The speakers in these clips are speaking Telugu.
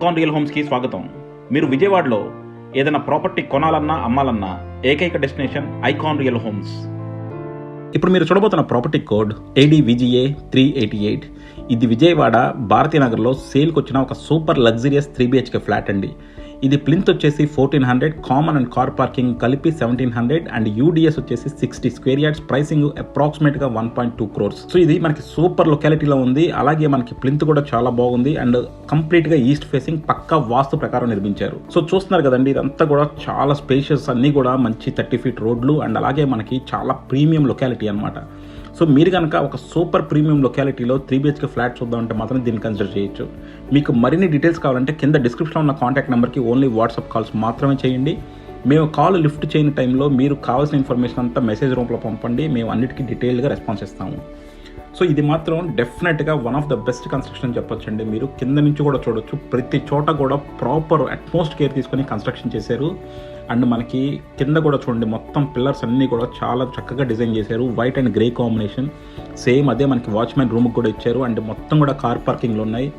ఐకాన్ రియల్ హోమ్స్కి స్వాగతం. మీరు విజయవాడలో ఏదైనా ప్రాపర్టీ కొనాలన్నా అమ్మాలన్నా ఏకైక డెస్టినేషన్ ఐకాన్ రియల్ హోమ్స్. ఇప్పుడు మీరు చూడబోతున్న ప్రాపర్టీ కోడ్ ADVGA 388. ఇది విజయవాడ భారతీనగర్లో సేల్కి వచ్చిన ఒక సూపర్ లగ్జరియస్ 3BHK ఫ్లాట్ అండి. ఇది ప్లింత్ వచ్చేసి 1400, కామన్ అండ్ కార్ పార్కింగ్ కలిపి 1700 అండ్ UDS వచ్చేసి 60 స్క్వేర్ యార్డ్స్. ప్రైసింగ్ అప్రాక్సిమేట్గా 1.2 crores. సో ఇది మనకి సూపర్ లొకాలిటీలో ఉంది. అలాగే మనకి ప్లింత్ కూడా చాలా బాగుంది అండ్ కంప్లీట్గా ఈస్ట్ ఫేసింగ్ పక్కా వాస్తు ప్రకారం నిర్మించారు. సో చూస్తున్నారు కదండి, ఇదంతా కూడా చాలా స్పేషియస్, అన్నీ కూడా మంచి 30 feet రోడ్లు అండ్ అలాగే మనకి చాలా ప్రీమియం లొకాలిటీ అనమాట. సో మీరు కనుక ఒక సూపర్ ప్రీమియం లొకాలిటీలో 3BHK ఫ్లాట్ చూద్దామంటే మాత్రం దీన్ని కన్సిడర్ చేయొచ్చు. మీకు మరిన్ని డీటెయిల్స్ కావాలంటే కింద డిస్క్రిప్షన్లో ఉన్న కాంటాక్ట్ నెంబర్కి ఓన్లీ వాట్సాప్ కాల్స్ మాత్రమే చేయండి. మేము కాల్ లిఫ్ట్ చేయని టైంలో మీరు కావాల్సిన ఇన్ఫర్మేషన్ అంతా మెసేజ్ రూపంలో పంపండి. మేము అన్నిటికీ డీటెయిల్గా రెస్పాన్స్ ఇస్తాము. సో ఇది మాత్రం డెఫినెట్గా one of the best construction అని చెప్పొచ్చండి. మీరు కింద నుంచి కూడా చూడొచ్చు, ప్రతి చోట కూడా ప్రాపర్ అట్మోస్ట్ కేర్ తీసుకొని కన్స్ట్రక్షన్ చేశారు. అండ్ మనకి కింద కూడా చూడండి, మొత్తం పిల్లర్స్ అన్నీ కూడా చాలా చక్కగా డిజైన్ చేశారు. White and grey combination same అదే మనకి వాచ్మెన్ రూమ్కి కూడా ఇచ్చారు. అండ్ మొత్తం కూడా కార్ పార్కింగ్లు ఉన్నాయి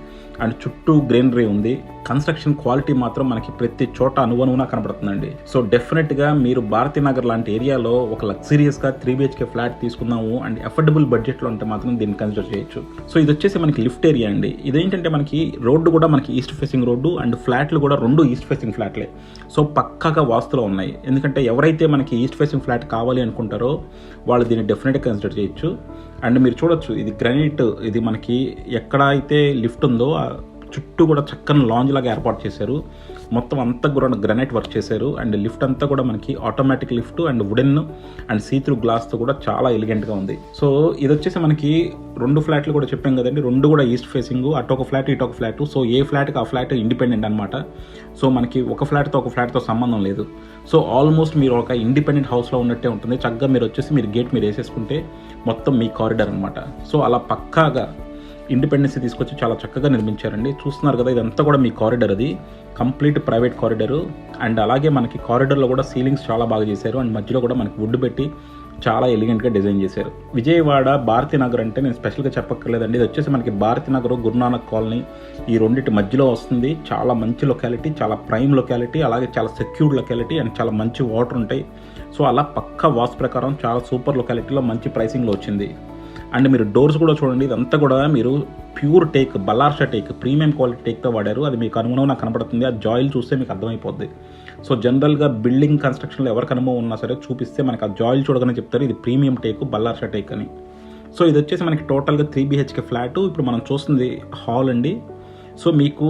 అండ్ చుట్టూ గ్రీనరీ ఉంది. కన్స్ట్రక్షన్ క్వాలిటీ మాత్రం మనకి ప్రతి చోట అనువనువునా కనబడుతుందండి. సో డెఫినెట్గా మీరు భారతీనగర్ లాంటి ఏరియాలో ఒక లగ్జరియస్గా 3BHK ఫ్లాట్ తీసుకున్నాము అండ్ అఫోర్డబుల్ బడ్జెట్లో ఉంటే మాత్రం దీన్ని కన్సిడర్ చేయొచ్చు. సో ఇది వచ్చేసి మనకి లిఫ్ట్ ఏరియా అండి. ఇదేంటంటే మనకి రోడ్డు కూడా మనకి ఈస్ట్ ఫేసింగ్ రోడ్డు అండ్ ఫ్లాట్లు కూడా రెండు ఈస్ట్ ఫేసింగ్ ఫ్లాట్లే. సో పక్కాగా వాస్తులో ఉన్నాయి. ఎందుకంటే ఎవరైతే మనకి ఈస్ట్ ఫేసింగ్ ఫ్లాట్ కావాలి అనుకుంటారో వాళ్ళు దీన్ని డెఫినెట్గా కన్సిడర్ చేయొచ్చు. అండ్ మీరు చూడొచ్చు, ఇది గ్రానైట్, ఇది మనకి ఎక్కడ అయితే లిఫ్ట్ ఉందో చుట్టూ కూడా చక్కని లాంజ్ లాగా ఏర్పాటు చేశారు. మొత్తం అంతా కూడా గ్రానైట్ వర్క్ చేశారు. అండ్ లిఫ్ట్ అంతా కూడా మనకి automatic lift and wooden and see through గ్లాస్తో కూడా చాలా ఎలిగెంట్గా ఉంది. సో ఇది వచ్చేసి మనకి రెండు ఫ్లాట్లు కూడా చెప్పాం కదండి, రెండు కూడా ఈస్ట్ ఫేసింగ్, అటు ఒక ఫ్లాట్ ఇటు ఒక ఫ్లాట్. సో ఏ ఫ్లాట్కి ఆ ఫ్లాట్ ఇండిపెండెంట్ అనమాట. సో మనకి ఒక ఫ్లాట్తో ఒక ఫ్లాట్తో సంబంధం లేదు. సో ఆల్మోస్ట్ మీరు ఒక ఇండిపెండెంట్ హౌస్లో ఉన్నట్టే ఉంటుంది. చక్కగా మీరు వచ్చేసి మీరు గేట్ మీరు వేసేసుకుంటే మొత్తం మీ కారిడార్ అనమాట. సో అలా పక్కాగా ఇండిపెండెన్సీ తీసుకొచ్చి చాలా చక్కగా నిర్మించారండి. చూస్తున్నారు కదా, ఇదంతా కూడా మీ కారిడార్, అది కంప్లీట్ ప్రైవేట్ కారిడారు. అండ్ అలాగే మనకి కారిడార్లో కూడా సీలింగ్స్ చాలా బాగా చేశారు అండ్ మధ్యలో కూడా మనకి వుడ్ పెట్టి చాలా ఎలిగెంట్గా డిజైన్ చేశారు. విజయవాడ భారతీనగర్ అంటే నేను స్పెషల్గా చెప్పక్కర్లేదండి. ఇది వచ్చేసి మనకి భారతీనగర్, గురునానక్ కాలనీ ఈ రెండింటి మధ్యలో వస్తుంది. చాలా మంచి లొకాలిటీ, చాలా ప్రైమ్ లొకాలిటీ, అలాగే చాలా సెక్యూర్డ్ లొకాలిటీ అండ్ చాలా మంచి వాటర్ ఉంటాయి. సో అలా పక్కా వాస్తు ప్రకారం చాలా సూపర్ లొకాలిటీలో మంచి ప్రైసింగ్లో వచ్చింది. అండ్ మీరు డోర్స్ కూడా చూడండి, ఇదంతా కూడా మీరు pure teak, Balharshah teak, premium quality టేక్తో వాడారు. అది మీకు అనుభవం కనబడుతుంది. ఆ జాయిల్ చూస్తే మీకు అర్థమైపోద్ది. సో జనరల్గా బిల్డింగ్ కన్స్ట్రక్షన్లో ఎవరికి అనుభవం ఉన్నా సరే చూపిస్తే మనకి ఆ జాయిల్ చూడగానే చెప్తారు ఇది ప్రీమియం టేక్, బల్లార్షా టేక్ అని. సో ఇది వచ్చేసి మనకి టోటల్గా 3BHK ఫ్లాట్. ఇప్పుడు మనం చూస్తుంది హాల్ అండి. సో మీకు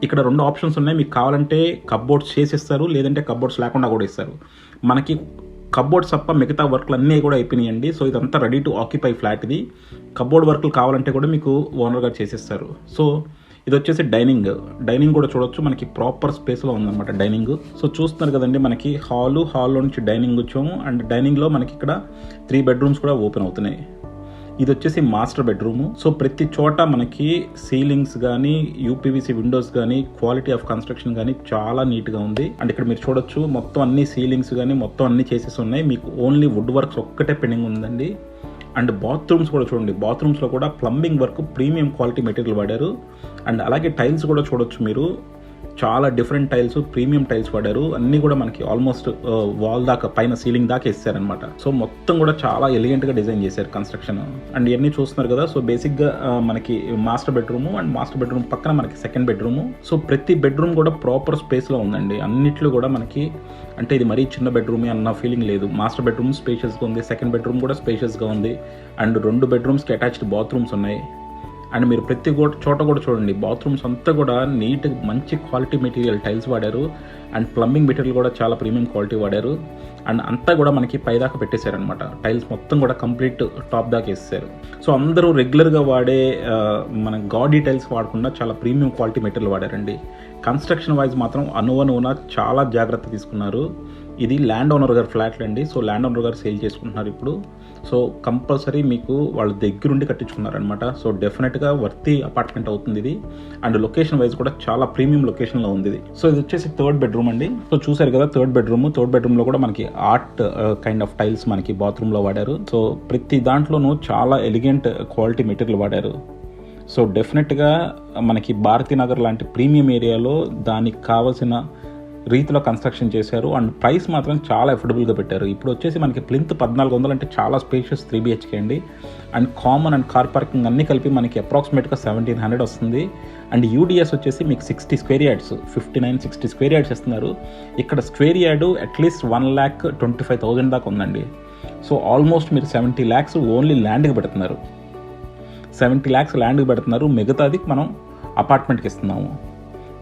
ఇక్కడ రెండు ఆప్షన్స్ ఉన్నాయి. మీకు కావాలంటే కప్బోర్డ్స్ చేసిస్తారు, లేదంటే కప్బోర్డ్స్ లేకుండా కూడా ఇస్తారు. మనకి కప్బోర్డ్స్ తప్ప మిగతా వర్క్లు అన్నీ కూడా అయిపోయినాయండి. సో ఇదంతా రెడీ టు ఆక్యుపై ఫ్లాట్. ఇది కప్బోర్డ్ వర్క్లు కావాలంటే కూడా మీకు ఓనర్గా చేసేస్తారు. సో ఇది వచ్చేసి డైనింగ్ కూడా చూడొచ్చు, మనకి ప్రాపర్ స్పేస్లో ఉందన్నమాట డైనింగ్. సో చూస్తున్నారు కదండి, మనకి హాల్లో నుంచి డైనింగ్ వచ్చాము అండ్ డైనింగ్లో మనకి ఇక్కడ 3 bedrooms కూడా ఓపెన్ అవుతున్నాయి. ఇది వచ్చేసి మాస్టర్ బెడ్రూము. సో ప్రతి చోట మనకి సీలింగ్స్ కానీ, UPVC విండోస్ కానీ, క్వాలిటీ ఆఫ్ కన్స్ట్రక్షన్ కానీ చాలా నీట్గా ఉంది. అండ్ ఇక్కడ మీరు చూడొచ్చు, మొత్తం అన్ని సీలింగ్స్ కానీ మొత్తం అన్ని చేసేసి ఉన్నాయి. మీకు ఓన్లీ వుడ్ వర్క్స్ ఒక్కటే పెండింగ్ ఉందండి. అండ్ బాత్రూమ్స్ కూడా చూడండి, బాత్రూమ్స్లో కూడా plumbing work premium quality material వాడారు. అండ్ అలాగే టైల్స్ కూడా చూడొచ్చు, మీరు చాలా డిఫరెంట్ టైల్స్, ప్రీమియం టైల్స్ వాడారు. అన్నీ కూడా మనకి ఆల్మోస్ట్ వాల్ దాకా, పైన సీలింగ్ దాకా ఇస్తారనమాట. సో మొత్తం కూడా చాలా ఎలిగెంట్గా డిజైన్ చేశారు కన్స్ట్రక్షన్. అండ్ ఇవన్నీ చూస్తున్నారు కదా. సో బేసిక్గా మనకి master bedroom and master bedroom పక్కన మనకి సెకండ్ బెడ్రూము. సో ప్రతి బెడ్రూమ్ కూడా ప్రాపర్ స్పేస్లో ఉందండి. అన్నిట్లో కూడా మనకి అంటే ఇది మరీ చిన్న బెడ్రూమే అన్న ఫీలింగ్ లేదు. మాస్టర్ బెడ్రూమ్ స్పేషియస్గా ఉంది, సెకండ్ బెడ్రూమ్ కూడా స్పేషియస్గా ఉంది. అండ్ 2 bedrooms అటాచ్డ్ బాత్రూమ్స్ ఉన్నాయి. అండ్ మీరు ప్రతి చోట కూడా చూడండి, బాత్రూమ్స్ అంతా కూడా నీట్గా మంచి క్వాలిటీ మెటీరియల్ టైల్స్ వాడారు. అండ్ ప్లంబింగ్ మెటీరియల్ కూడా చాలా ప్రీమియం క్వాలిటీ వాడారు. అండ్ అంతా కూడా మనకి పైదాకా పెట్టేశారనమాట. టైల్స్ మొత్తం కూడా కంప్లీట్ టాప్ దాకా వేసేసారు. సో అందరూ రెగ్యులర్గా వాడే మన గాడీ టైల్స్ వాడకుండా చాలా ప్రీమియం క్వాలిటీ మెటీరియల్ వాడారండి. కన్స్ట్రక్షన్ వైజ్ మాత్రం అనువనువున చాలా జాగ్రత్త తీసుకున్నారు. ఇది ల్యాండ్ ఓనర్ గారు ఫ్లాట్లు అండి. సో ల్యాండ్ ఓనర్ గారు సేల్ చేసుకుంటున్నారు ఇప్పుడు. సో కంపల్సరీ మీకు వాళ్ళ దగ్గరుండి కట్టించుకున్నారనమాట. సో డెఫినెట్గా వర్తి అపార్ట్మెంట్ అవుతుంది ఇది. అండ్ లొకేషన్ వైజ్ కూడా చాలా ప్రీమియం లొకేషన్లో ఉంది ఇది. సో ఇది వచ్చేసి 3rd bedroom అండి. సో చూసారు కదా 3rd bedroom లో కూడా మనకి ఆర్ట్ కైండ్ ఆఫ్ టైల్స్ మనకి బాత్రూంలో వాడారు. సో ప్రతి దాంట్లోనూ చాలా ఎలిగెంట్ క్వాలిటీ మెటీరియల్ వాడారు. సో డెఫినెట్గా మనకి భారతీనగర్ లాంటి ప్రీమియం ఏరియాలో దానికి కావాల్సిన రీతిలో కన్స్ట్రక్షన్ చేశారు. అండ్ ప్రైస్ మాత్రం చాలా అఫోర్డబుల్గా పెట్టారు. ఇప్పుడు వచ్చేసి మనకి ప్లింత్ 1400 అంటే చాలా స్పేషియస్ 3 BHK అండి. And common and car parking అన్నీ కలిపి మనకి అప్రాక్సిమేట్గా 1700 వస్తుంది. అండ్ యూడిఎస్ వచ్చేసి మీకు 60 స్క్వేర్ యార్డ్స్ 59-60 స్క్వేర్ యార్డ్స్ ఇస్తున్నారు. ఇక్కడ స్క్వేర్ యార్డు అట్లీస్ట్ 1,25,000 దాకా ఉందండి. సో ఆల్మోస్ట్ మీరు 70 lakhs ఓన్లీ ల్యాండ్కి పెడుతున్నారు. 70 lakhs ల్యాండ్కి పెడుతున్నారు. మిగతాది మనం అపార్ట్మెంట్కి ఇస్తున్నాము.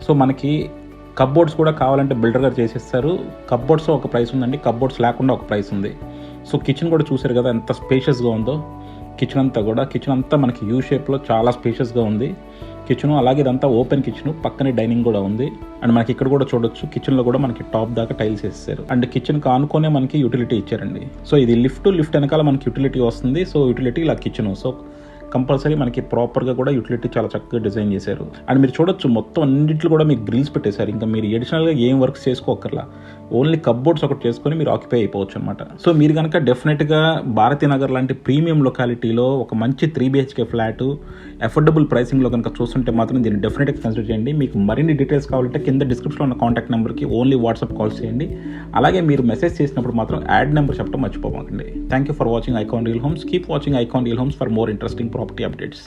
సో మనకి కప్బోర్డ్స్ కూడా కావాలంటే బిల్డర్ గారు చేసేస్తారు. కప్బోర్డ్స్ ఒక ప్రైస్ ఉందండి, కప్బోర్డ్స్ లేకుండా ఒక ప్రైస్ ఉంది. సో కిచెన్ కూడా చూసారు కదా ఎంత స్పేషియస్గా ఉందో. కిచెన్ అంతా మనకి యూ షేప్లో చాలా స్పేషియస్గా ఉంది కిచెను. అలాగే ఇదంతా ఓపెన్ కిచెను, పక్కనే డైనింగ్ కూడా ఉంది. అండ్ మనకి ఇక్కడ కూడా చూడొచ్చు, కిచెన్లో కూడా మనకి టాప్ దాకా టైల్స్ వేసేసారు. అండ్ కిచెన్కి ఆనుకోనే మనకి యూటిలిటీ ఇచ్చారండి. సో ఇది లిఫ్ట్ వెనకాల మనకి యూటిలిటీ వస్తుంది. సో యూటిలిటీ ఇలా కిచెను. సో కంపల్సరీ మనకి ప్రాపర్గా కూడా యూటిలిటీ చాలా చక్కగా డిజైన్ చేశారు. అండ్ మీరు చూడొచ్చు మొత్తం అన్నింటిలో కూడా మీకు గ్రిల్స్ పెట్టేశారు. ఇంకా మీరు ఎడిషనల్గా ఏం వర్క్స్ చేసుకోకర్లా, ఓన్లీ కప్బోర్డ్స్ ఒకటి చేసుకొని మీరు ఆక్యుపై అయిపోవచ్చు అనమాట. సో మీరు కనుక డెఫినెట్గా భారతీనగర్ లాంటి ప్రీమియం లొకాలిటీలో ఒక మంచి 3 BHK ఫ్లాట్ అఫోర్డబుల్ ప్రైసింగ్లో కనుక చూస్తుంటే మాత్రం దీన్ని డెఫినెట్గా కన్సిడర్ చేయండి. మీకు మరిన్ని డీటెయిల్స్ కావాలంటే కింద డిస్క్రిప్షన్లో ఉన్న కాంటాక్ట్ నెంబర్కి ఓన్లీ వాట్సాప్ కాల్స్ చేయండి. అలాగే మీరు మెసేజ్ చేసినప్పుడు మాత్రం యాడ్ నెంబర్ చెప్పడం మర్చిపోకండి. Thank you for watching icon real homes. Keep watching icon real homes for more interesting property updates.